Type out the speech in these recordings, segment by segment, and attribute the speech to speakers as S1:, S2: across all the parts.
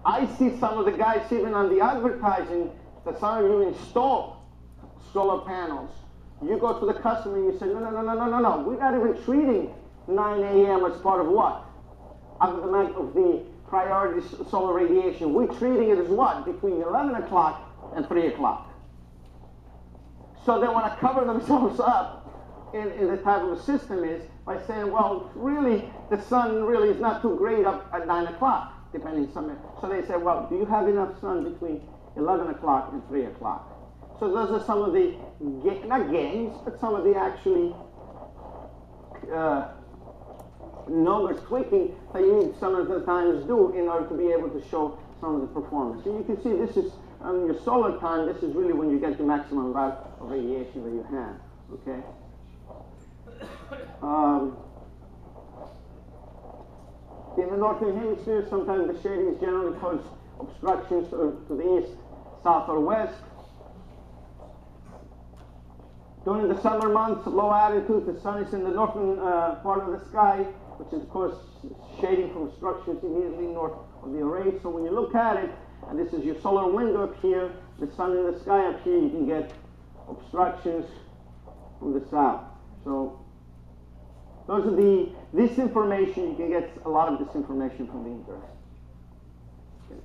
S1: I see some of the guys even on the advertising that some of you install solar panels. You go to the customer and you say, no, we're not even treating 9 a.m. as part of what? Of the priority solar radiation. We're treating it as what? Between 11 o'clock and 3 o'clock. So they want to cover themselves up in the type of a system is by saying, well, really, the sun really is not too great up at 9 o'clock, depending somewhere. So they say, well, do you have enough sun between 11 o'clock and 3 o'clock? So those are some of the, not games, but some of the actually numbers tweaking that you some of the times do in order to be able to show some of the performance. So you can see this is, on your solar time, this is really when you get the maximum amount of radiation that you have, okay? In the northern hemisphere, sometimes the shading is generally cause obstructions to the east, south, or west. During the summer months, low altitude, the sun is in the northern part of the sky, which is, of course, shading from structures immediately north of the array. So when you look at it, and this is your solar window up here, the sun in the sky up here, you can get obstructions from the south. So those are this information, you can get a lot of this information from the internet. Okay.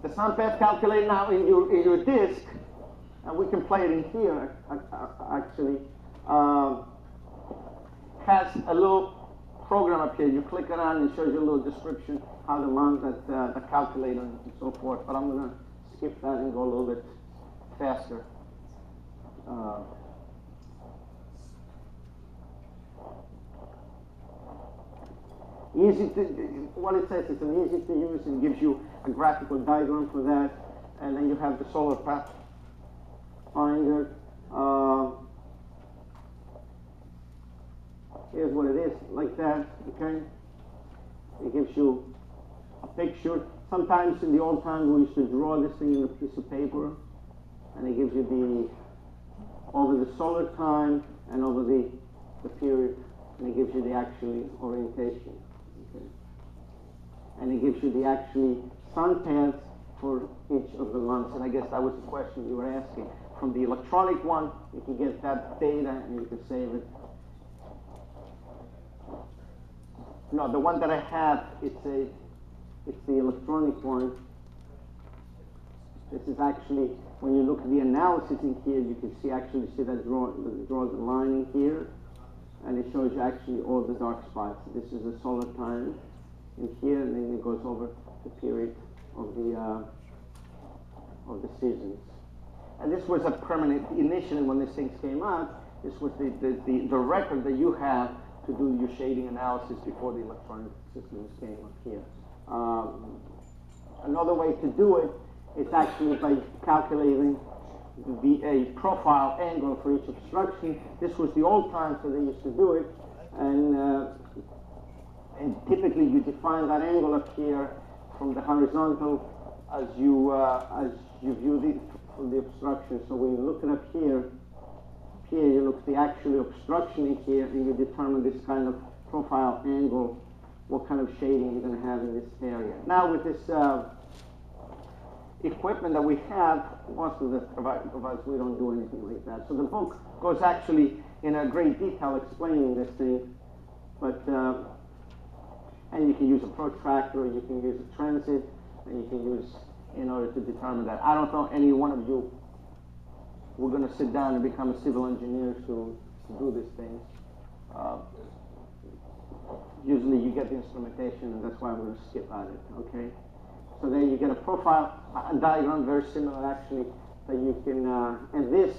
S1: The sun path calculated now in your disk, and we can play it in here, actually, has a little program up here. You click it on and it shows you a little description, how to mount the calculator and so forth. But I'm going to skip that and go a little bit faster. What it says is an easy to use and gives you a graphical diagram for that. And then you have the solar path finder. Here's what it is, like that, okay? It gives you a picture. Sometimes in the old time we used to draw this thing in a piece of paper, and it gives you over the solar time and over the period, and it gives you the actual orientation, okay? And it gives you the actually sun paths for each of the months, and I guess that was the question you were asking. From the electronic one, you can get that data and you can save it. No, the one that I have, it's the electronic one. This is actually, when you look at the analysis in here, you can see that draws a line in here, and it shows you actually all the dark spots. This is the solar time in here, and then it goes over the period of the seasons. And this was a permanent, initially when these things came out, this was the record that you have to do your shading analysis before the electronic systems came up here. Another way to do it is actually by calculating a profile angle for each obstruction. This was the old time, so they used to do it, and typically you define that angle up here from the horizontal as you view the obstruction. So when you look it up here, you look at the actual obstruction in here, and you determine this kind of profile angle, what kind of shading you're going to have in this area. Now with this equipment that we have, most of us, we don't do anything like that. So the book goes actually in a great detail explaining this thing, but and you can use a protractor, you can use a transit, and you can use in order to determine that. I don't know any one of you we're going to sit down and become a civil engineer to do these things. Usually you get the instrumentation, and that's why we're going to skip at it, okay? So there you get a profile diagram, very similar actually, that you can, and this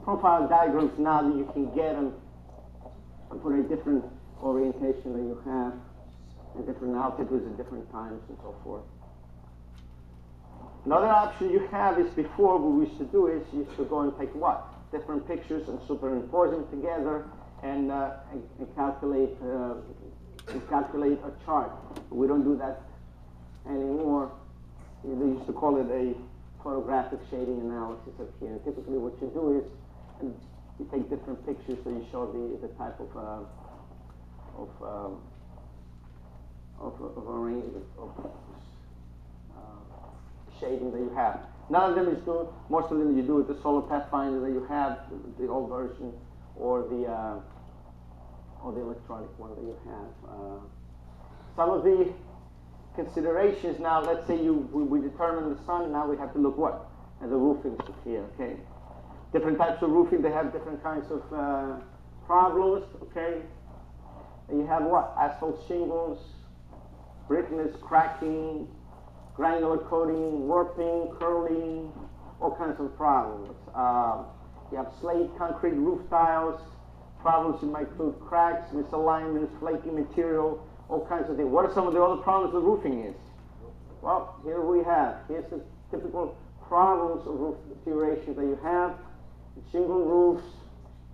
S1: profile diagrams now that you can get them for a different orientation that you have, and different altitudes at different times and so forth. Another option you have is, before what we used to do is you used to go and take what? Different pictures and superimpose them together and calculate a chart. We don't do that anymore. They used to call it a photographic shading analysis up here. And typically what you do is you take different pictures so you show the type of arrangement design of shading that you have. None of them is good. Most of them you do with the Solar Pathfinder that you have, the old version, or the electronic one that you have. Some of the considerations now, let's say we determine the sun, now we have to look what? At the roofing stuff here, okay? Different types of roofing, they have different kinds of problems, okay? And you have what? Asphalt shingles, brickness, cracking, granular coating, warping, curling, all kinds of problems. You have slate, concrete roof tiles, problems that might include cracks, misalignments, flaky material, all kinds of things. What are some of the other problems with roofing is? Well, here's the typical problems of roof deterioration that you have. Shingle roofs,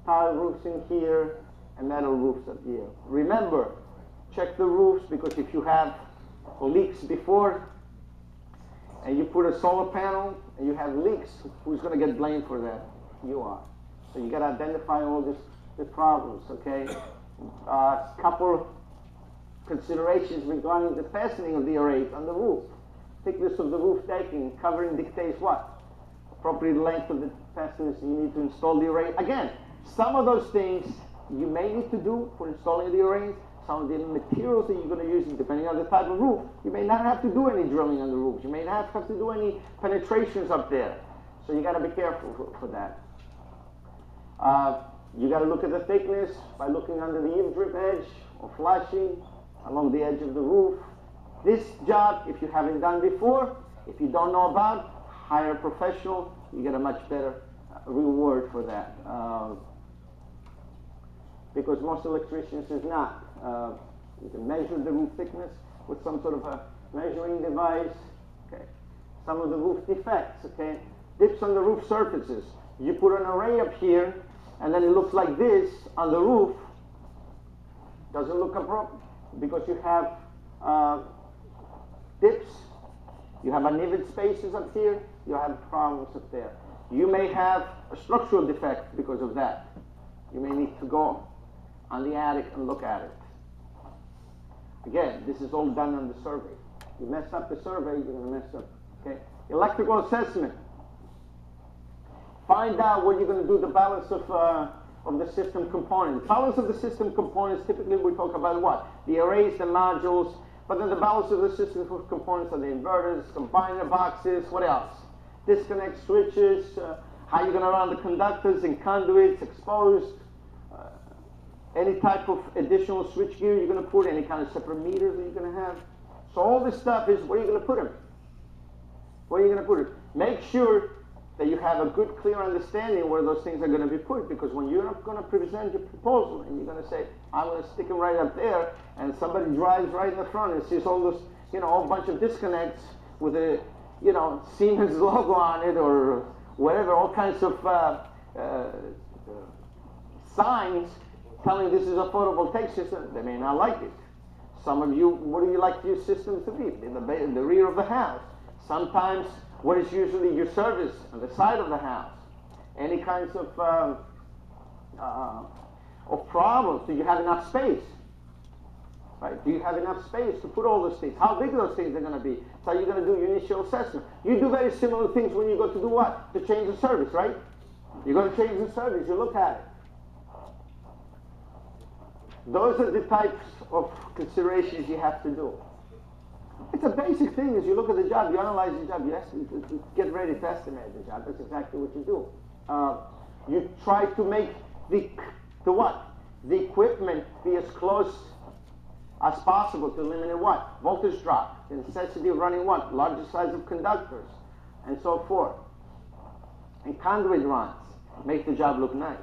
S1: tile roofs in here, and metal roofs up here. Remember, check the roofs, because if you have leaks before, and you put a solar panel, and you have leaks, who's going to get blamed for that? You are. So you got to identify all the problems, okay? Couple considerations regarding the fastening of the arrays on the roof. Thickness of the roof decking, covering dictates what? Appropriate length of the fasteners you need to install the array. Again, some of those things you may need to do for installing the arrays. Some of the materials that you're going to use, depending on the type of roof, you may not have to do any drilling on the roof. You may not have to do any penetrations up there. So you got to be careful for that. You got to look at the thickness by looking under the eave drip edge or flashing along the edge of the roof. This job, if you haven't done before, if you don't know about, hire a professional. You get a much better reward for that. Because most electricians is not. You can measure the roof thickness with some sort of a measuring device. Okay. Some of the roof defects, okay. Dips on the roof surfaces. You put an array up here, and then it looks like this on the roof. Doesn't look appropriate because you have dips. You have uneven spaces up here. You have problems up there. You may have a structural defect because of that. You may need to go on the attic and look at it. Again, this is all done on the survey. You mess up the survey, you're going to mess up. Okay. Electrical assessment. Find out what you're going to do, the balance of the system components. Balance of the system components, typically we talk about what? The arrays, the modules, but then the balance of the system components are the inverters, combiner boxes, what else? Disconnect switches, how you're going to run the conductors and conduits, exposed, any type of additional switch gear you're going to put, any kind of separate meters that you're going to have. So all this stuff is, where are you going to put them? Where are you going to put it? Make sure that you have a good, clear understanding where those things are going to be put, because when you're going to present your proposal and you're going to say, I'm going to stick them right up there, and somebody drives right in the front and sees all those, a whole bunch of disconnects with a, Siemens logo on it or whatever, all kinds of signs telling this is a photovoltaic system, they may not like it. Some of you, what do you like your systems to be? In the rear of the house. Sometimes, what is usually your service on the side of the house? Any kinds of problems? Do you have enough space? Right? Do you have enough space to put all those things? How big those things are going to be? So you're going to do your initial assessment. You do very similar things when you go to do what? To change the service, right? You're going to change the service. You look at it. Those are the types of considerations you have to do. It's a basic thing. As you look at the job, you analyze the job, you get ready to estimate the job. That's exactly what you do. You try to make the equipment be as close as possible to eliminate what? Voltage drop, the necessity of running what? Larger size of conductors, and so forth. And conduit runs make the job look nice.